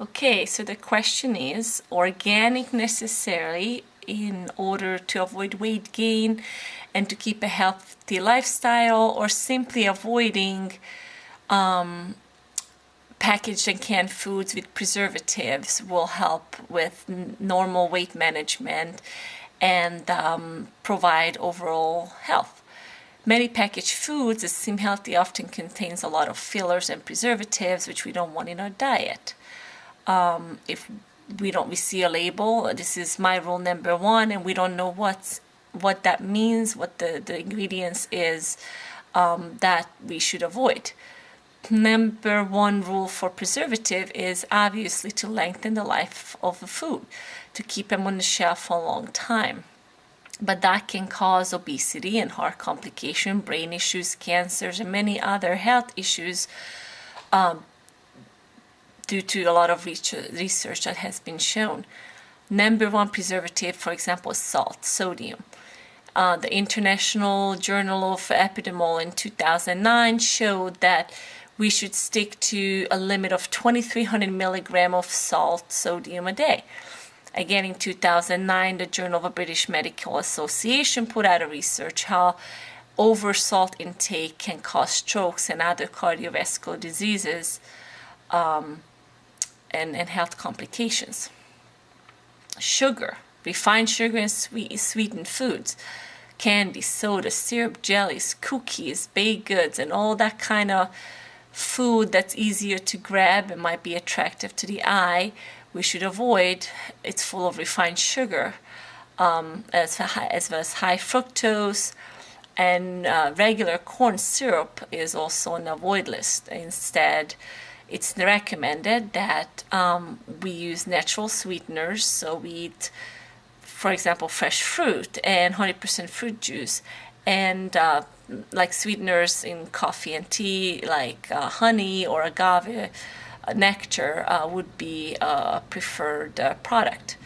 Okay, so the question is, organic necessary in order to avoid weight gain and to keep a healthy lifestyle, or simply avoiding packaged and canned foods with preservatives will help with normal weight management and provide overall health. Many packaged foods that seem healthy often contains a lot of fillers and preservatives, which we don't want in our diet. If we see a label, this is my rule number one, and we don't know what that means, what the ingredients is, that we should avoid. Number one rule for preservative is obviously to lengthen the life of the food, to keep them on the shelf for a long time. But that can cause obesity and heart complication, brain issues, cancers, and many other health issues due to a lot of research that has been shown. Number one preservative, for example, is salt, sodium. The International Journal of Epidemiology in 2009 showed that we should stick to a limit of 2,300 milligrams of salt, sodium a day. Again, in 2009, the Journal of the British Medical Association put out a research how over salt intake can cause strokes and other cardiovascular diseases and health complications. Sugar, refined sugar and sweetened foods, candy, soda, syrup, jellies, cookies, baked goods, and all that kind of food that's easier to grab and might be attractive to the eye, we should avoid. It's full of refined sugar, as well as high fructose, and regular corn syrup is also on the avoid list. Instead, it's recommended that we use natural sweeteners, so we eat, for example, fresh fruit and 100% fruit juice, and like sweeteners in coffee and tea, like honey or agave nectar would be a preferred product.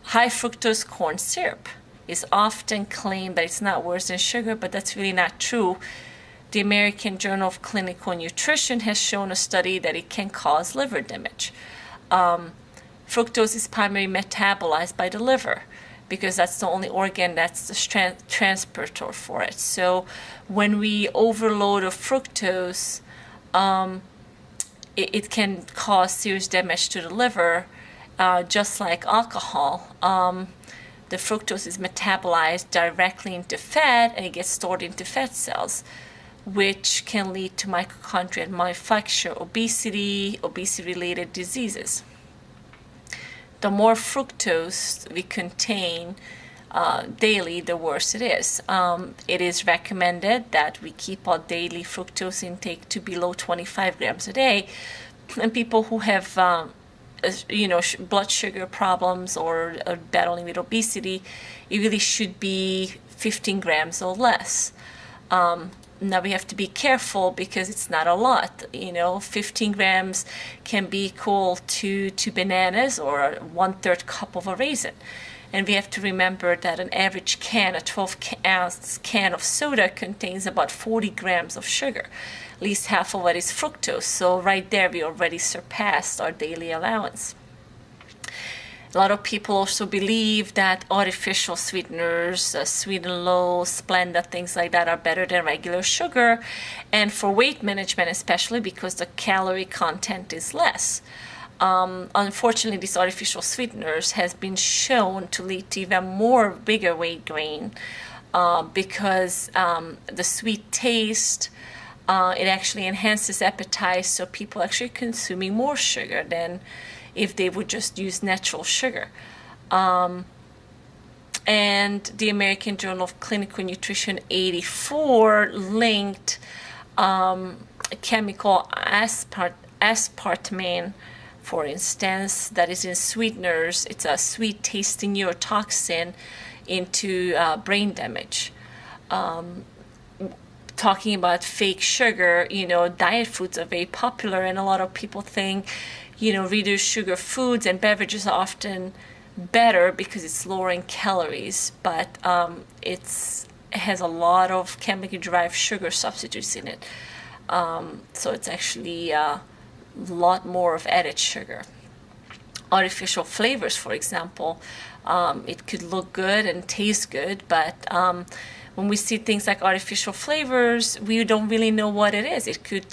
High fructose corn syrup is often claimed that it's not worse than sugar, but that's really not true. The American Journal of Clinical Nutrition has shown a study that it can cause liver damage. Fructose is primarily metabolized by the liver, because that's the only organ that's the transporter for it. So when we overload of fructose, it can cause serious damage to the liver, just like alcohol. The fructose is metabolized directly into fat, and it gets stored into fat cells, which can lead to mitochondrial malfunction, obesity, obesity-related diseases. The more fructose we contain daily, the worse it is. It is recommended that we keep our daily fructose intake to below 25 grams a day. And people who have, blood sugar problems or are battling with obesity, it really should be 15 grams or less. Now we have to be careful because it's not a lot. 15 grams can be equal to 2 bananas or 1/3 cup of a raisin. And we have to remember that an average can, a 12-ounce can of soda, contains about 40 grams of sugar. At least half of it is fructose. So right there we already surpassed our daily allowance. A lot of people also believe that artificial sweeteners, Sweet and Low, Splenda, things like that are better than regular sugar, and for weight management especially, because the calorie content is less. Unfortunately, these artificial sweeteners has been shown to lead to even more bigger weight gain because the sweet taste, it actually enhances appetite, so people actually consuming more sugar than if they would just use natural sugar. And the American Journal of Clinical Nutrition 84 linked chemical aspartame, for instance, that is in sweeteners. It's a sweet tasting neurotoxin, into brain damage. Talking about fake sugar, diet foods are very popular, and a lot of people think reduced sugar foods and beverages are often better because it's lower in calories, but it has a lot of chemically derived sugar substitutes in it. So it's actually a lot more of added sugar. artificial flavors, for example. It could look good and taste good, but when we see things like artificial flavors, we don't really know what it is. It could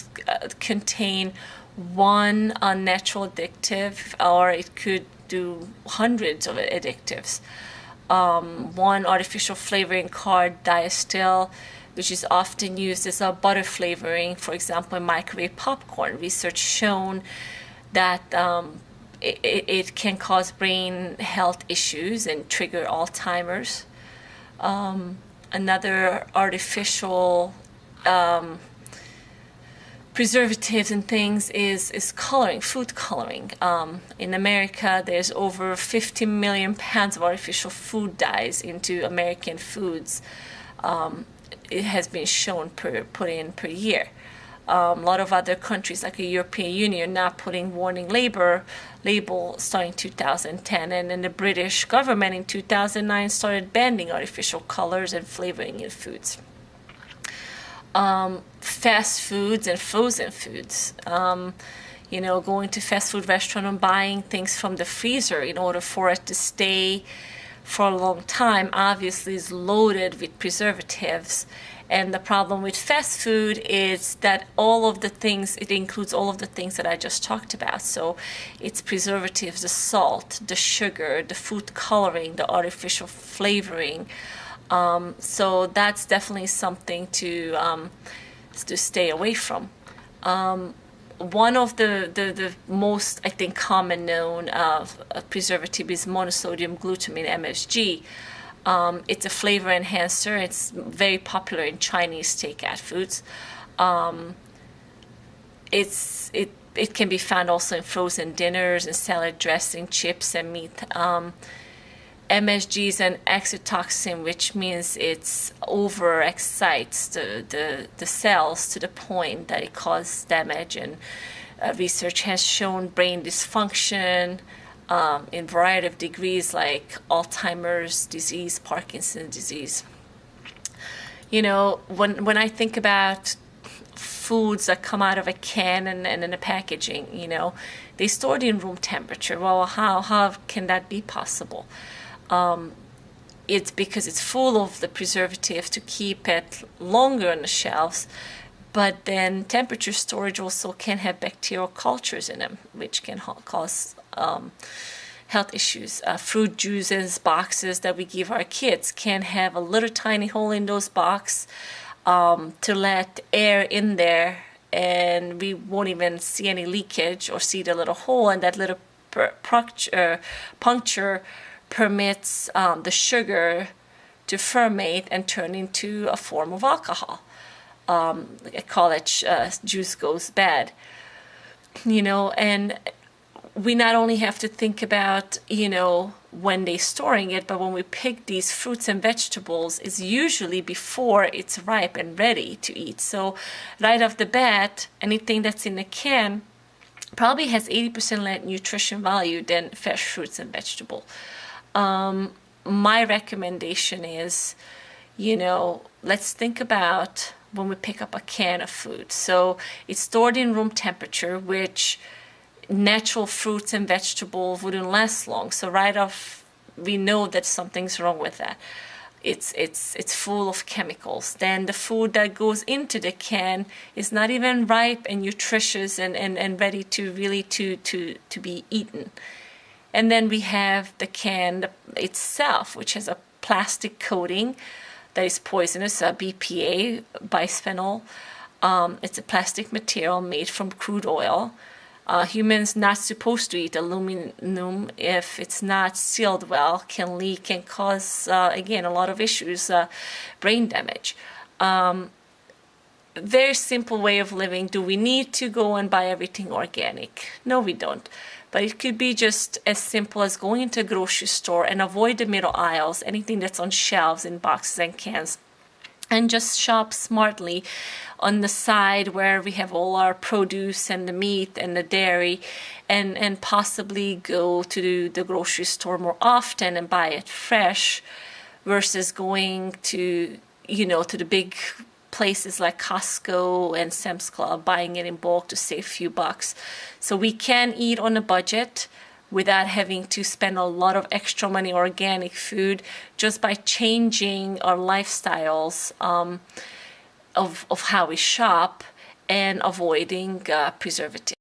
contain one unnatural addictive, or it could do hundreds of additives. One artificial flavoring called diacetyl, which is often used as a butter flavoring, for example, in microwave popcorn. Research shown that it can cause brain health issues and trigger Alzheimer's. Another artificial preservatives and things is coloring, food coloring. In America, there's over 50 million pounds of artificial food dyes into American foods. It has been shown put in per year. A lot of other countries, like the European Union, now putting warning label starting 2010, and then the British government in 2009 started banning artificial colors and flavoring in foods. Fast foods and frozen foods. Going to fast food restaurant and buying things from the freezer in order for it to stay for a long time, obviously is loaded with preservatives. And the problem with fast food is that it includes all of the things that I just talked about. So it's preservatives, the salt, the sugar, the food coloring, the artificial flavoring. So that's definitely something to stay away from. One of the most, I think, common known preservative is monosodium glutamate, MSG. It's a flavor enhancer. It's very popular in Chinese takeout foods. It can be found also in frozen dinners and salad dressing, chips, and meat. MSG is an exotoxin, which means it overexcites the cells to the point that it causes damage. And research has shown brain dysfunction in a variety of degrees, like Alzheimer's disease, Parkinson's disease. When I think about foods that come out of a can and in the packaging, they stored in room temperature. Well, how can that be possible? It's because it's full of the preservatives to keep it longer on the shelves, but then temperature storage also can have bacterial cultures in them, which can cause health issues. Fruit juices boxes that we give our kids can have a little tiny hole in those boxes to let air in there, and we won't even see any leakage or see the little hole, and that little puncture permits the sugar to ferment and turn into a form of alcohol. College juice goes bad, and we not only have to think about, when they're storing it, but when we pick these fruits and vegetables, it's usually before it's ripe and ready to eat. So right off the bat, anything that's in a can probably has 80% less nutrition value than fresh fruits and vegetables. My recommendation is, let's think about when we pick up a can of food. So it's stored in room temperature, which natural fruits and vegetables wouldn't last long. So right off, we know that something's wrong with that. It's full of chemicals. Then the food that goes into the can is not even ripe and nutritious and ready to really to be eaten. And then we have the can itself, which has a plastic coating that is poisonous, BPA, bisphenol. It's a plastic material made from crude oil. Humans not supposed to eat aluminum if it's not sealed well, can leak and cause, again, a lot of issues, brain damage. Very simple way of living. Do we need to go and buy everything organic? No, we don't. But it could be just as simple as going into a grocery store and avoid the middle aisles, anything that's on shelves in boxes and cans, and just shop smartly on the side where we have all our produce and the meat and the dairy, and possibly go to the grocery store more often and buy it fresh versus going to the big places like Costco and Sam's Club, buying it in bulk to save a few bucks. So we can eat on a budget, without having to spend a lot of extra money on organic food, just by changing our lifestyles of how we shop and avoiding preservatives.